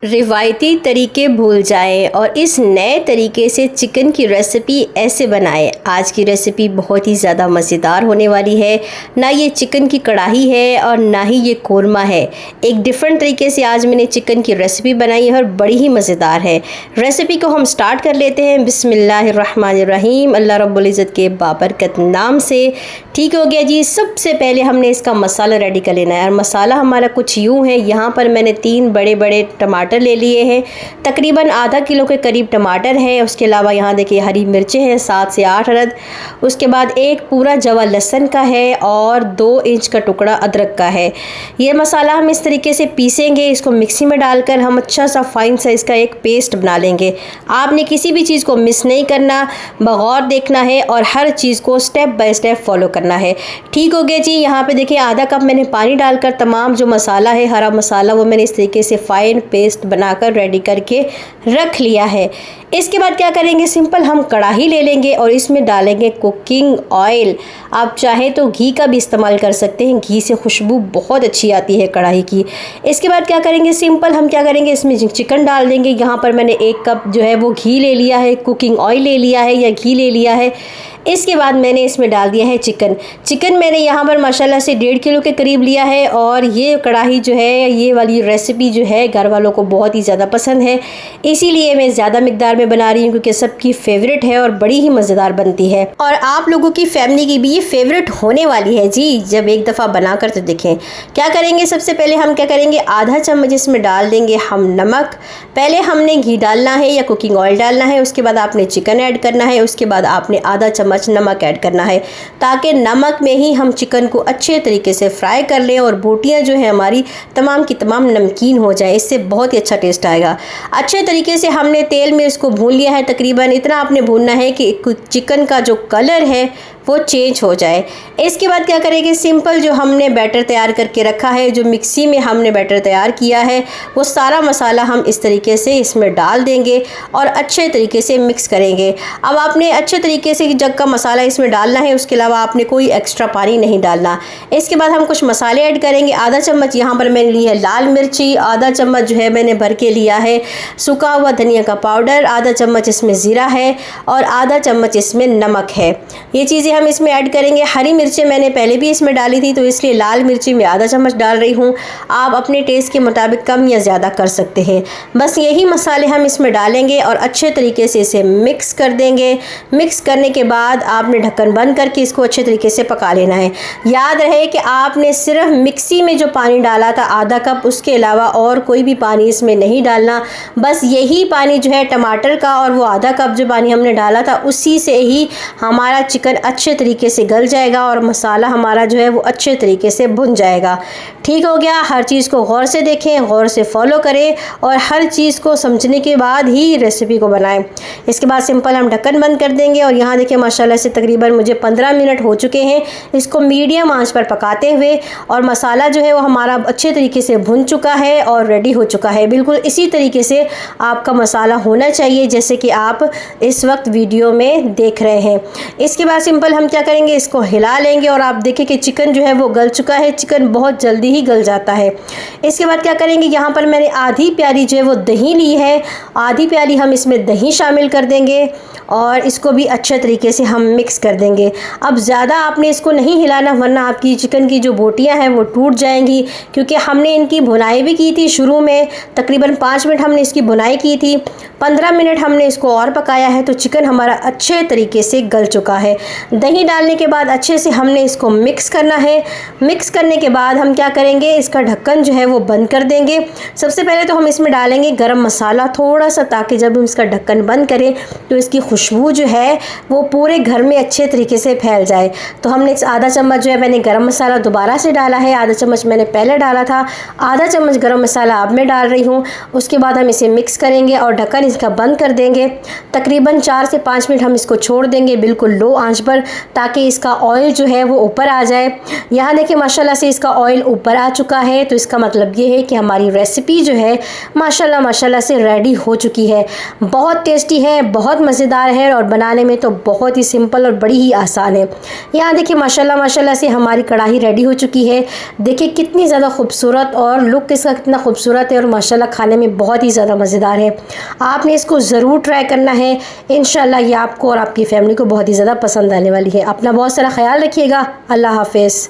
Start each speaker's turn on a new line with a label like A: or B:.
A: रिवायती तरीके भूल जाएं और इस नए तरीके से चिकन की रेसिपी ऐसे बनाएं। आज की रेसिपी बहुत ही ज़्यादा मज़ेदार होने वाली है। ना ये चिकन की कढ़ाई है और ना ही ये कोरमा है। एक डिफरेंट तरीके से आज मैंने चिकन की रेसिपी बनाई है और बड़ी ही मज़ेदार है। रेसिपी को हम स्टार्ट कर लेते हैं। बिस्मिल्लाहिर्रहमानिर्रहीम। अल्लाह रब्बुल इज़्ज़त के बाबरकत नाम से। ठीक हो गया जी। सबसे पहले हमने इसका मसाला रेडी कर लेना है और मसाला हमारा कुछ यूँ है। यहाँ पर मैंने 3 बड़े बड़े टमाटर ले लिए हैं, तकरीबन आधा किलो के करीब टमाटर है। उसके अलावा यहाँ देखिए हरी मिर्चें हैं 7 से 8 अदद। उसके बाद एक पूरा जवा लहसुन का है और 2 इंच का टुकड़ा अदरक का है। ये मसाला हम इस तरीके से पीसेंगे। इसको मिक्सी में डालकर हम अच्छा सा फाइन साइज़ का एक पेस्ट बना लेंगे। आपने किसी भी चीज़ को मिस नहीं करना, बगौर देखना है और हर चीज़ को स्टेप बाय स्टेप फॉलो करना है। ठीक हो गया जी। यहाँ पे देखिए आधा कप मैंने पानी डालकर तमाम जो मसाला है, हरा मसाला, वो मैंने इस तरीके से फाइन पेस्ट बनाकर रेडी करके रख लिया है। इसके बाद क्या करेंगे, सिंपल हम कढ़ाई ले लेंगे और इसमें डालेंगे कुकिंग ऑयल। आप चाहें तो घी का भी इस्तेमाल कर सकते हैं, घी से खुशबू बहुत अच्छी आती है कढ़ाई की। इसके बाद क्या करेंगे, सिंपल हम क्या करेंगे, इसमें चिकन डाल देंगे। यहाँ पर मैंने 1 कप जो है वो घी ले लिया है, कुकिंग ऑयल ले लिया है या घी ले लिया है। इसके बाद मैंने इसमें डाल दिया है चिकन मैंने यहाँ पर माशाल्लाह से 1.5 किलो के करीब लिया है। और ये कढ़ाई जो है, ये वाली रेसिपी जो है घर वालों को बहुत ही ज़्यादा पसंद है, इसीलिए मैं ज़्यादा मिकदार में बना रही हूँ क्योंकि सबकी फेवरेट है और बड़ी ही मज़ेदार बनती है। और आप लोगों की फैमिली की भी ये फेवरेट होने वाली है जी, जब एक दफ़ा बना कर तो देखें। क्या करेंगे, सबसे पहले हम क्या करेंगे, आधा चम्मच इसमें डाल देंगे हम नमक। पहले हमने घी डालना है या कुकिंग ऑयल डालना है, उसके बाद आपने चिकन ऐड करना है, उसके बाद आपने आधा चम्मच नमक ऐड करना है, ताकि नमक में ही हम चिकन को अच्छे तरीके से फ्राई कर लें और बोटियां जो है हमारी तमाम की तमाम नमकीन हो जाए। इससे बहुत ही अच्छा टेस्ट आएगा। अच्छे तरीके से हमने तेल में इसको भून लिया है। तकरीबन इतना आपने भूनना है कि चिकन का जो कलर है वो चेंज हो जाए। इसके बाद क्या करेंगे, सिंपल जो हमने बैटर तैयार करके रखा है, जो मिक्सी में हमने बैटर तैयार किया है, वो सारा मसाला हम इस तरीके से इसमें डाल देंगे और अच्छे तरीके से मिक्स करेंगे। अब आपने अच्छे तरीके से जग का मसाला इसमें डालना है, उसके अलावा आपने कोई एक्स्ट्रा पानी नहीं डालना। इसके बाद हम कुछ मसाले ऐड करेंगे। आधा चम्मच यहाँ पर मैंने ली है लाल मिर्ची, आधा चम्मच जो है मैंने भर के लिया है सूखा हुआ धनिया का पाउडर, आधा चम्मच इसमें ज़ीरा है और आधा चम्मच इसमें नमक है। ये चीज़ें हम इसमें ऐड करेंगे। हरी मिर्चें मैंने पहले भी इसमें डाली थी, तो इसलिए लाल मिर्ची मैं आधा चम्मच डाल रही हूँ। आप अपने टेस्ट के मुताबिक कम या ज़्यादा कर सकते हैं। बस यही मसाले हम इसमें डालेंगे और अच्छे तरीके से इसे मिक्स कर देंगे। मिक्स करने के बाद आपने ढक्कन बंद करके इसको अच्छे तरीके से पका लेना है। याद रहे कि आपने सिर्फ मिक्सी में जो पानी डाला था आधा कप, उसके अलावा और कोई भी पानी इसमें नहीं डालना। बस यही पानी जो है टमाटर का और वो आधा कप जो पानी हमने डाला था, उसी से ही हमारा चिकन अच्छे तरीके से गल जाएगा और मसाला हमारा जो है वो अच्छे तरीके से भुन जाएगा। ठीक हो गया। हर चीज़ को गौर से देखें, गौर से फॉलो करें और हर चीज़ को समझने के बाद ही रेसिपी को बनाएं। इसके बाद सिंपल हम ढक्कन बंद कर देंगे और यहाँ देखिए माशाल्लाह से तकरीबन मुझे 15 मिनट हो चुके हैं इसको मीडियम आंच पर पकाते हुए, और मसाला जो है वो हमारा अच्छे तरीके से भुन चुका है और रेडी हो चुका है। बिल्कुल इसी तरीके से आपका मसाला होना चाहिए जैसे कि आप इस वक्त वीडियो में देख रहे हैं। इसके बाद सिंपल हम क्या करेंगे, इसको हिला लेंगे और आप देखिए कि चिकन जो है वो गल चुका है। चिकन बहुत जल्दी ही गल जाता है। इसके बाद क्या करेंगे, यहाँ पर मैंने आधी प्याली जो है वो दही ली है, आधी प्याली हम इसमें दही शामिल कर देंगे और इसको भी अच्छे तरीके से हम मिक्स कर देंगे। अब ज़्यादा आपने इसको नहीं हिलाना, वरना आपकी चिकन की जो बोटियां हैं वो टूट जाएंगी, क्योंकि हमने इनकी भुनाई भी की थी शुरू में। तकरीबन 5 मिनट हमने इसकी भुनाई की थी, 15 मिनट हमने इसको और पकाया है, तो चिकन हमारा अच्छे तरीके से गल चुका है। दही डालने के बाद अच्छे से हमने इसको मिक्स करना है। मिक्स करने के बाद हम क्या करेंगे, इसका ढक्कन जो है वो बंद कर देंगे। सबसे पहले तो हम इसमें डालेंगे गरम मसाला थोड़ा सा, ताकि जब हम इसका ढक्कन बंद करें तो इसकी खुशबू जो है वो पूरे घर में अच्छे तरीके से फैल जाए। तो हमने आधा चम्मच जो है मैंने गरम मसाला दोबारा से डाला है, आधा चम्मच मैंने पहले डाला था, आधा चम्मच गरम मसाला अब मैं डाल रही हूँ। उसके बाद हम इसे मिक्स करेंगे और ढक्कन इसका बंद कर देंगे। तकरीबन 4 से 5 मिनट हम इसको छोड़ देंगे बिल्कुल लो आंच पर, ताकि इसका ऑयल जो है वो ऊपर आ जाए। यहाँ देखिए माशाल्लाह से इसका ऑयल ऊपर आ चुका है, तो इसका मतलब ये है कि हमारी रेसिपी जो है माशाल्लाह माशाल्लाह से रेडी हो चुकी है। बहुत टेस्टी है, बहुत मज़ेदार है और बनाने में तो बहुत ही सिंपल और बड़ी ही आसान है। यहाँ देखिए माशाल्लाह माशाल्लाह से हमारी कढ़ाई रेडी हो चुकी है। देखिए कितनी ज़्यादा खूबसूरत और लुक इसका कितना खूबसूरत है और माशाल्लाह खाने में बहुत ही ज़्यादा मज़ेदार है। आपने इसको ज़रूर ट्राई करना है, इंशाल्लाह ये आपको और आपकी फ़ैमिली को बहुत ही ज़्यादा पसंद आने वाली है। अपना बहुत सारा ख्याल रखिएगा। अल्लाह हाफ़िज़।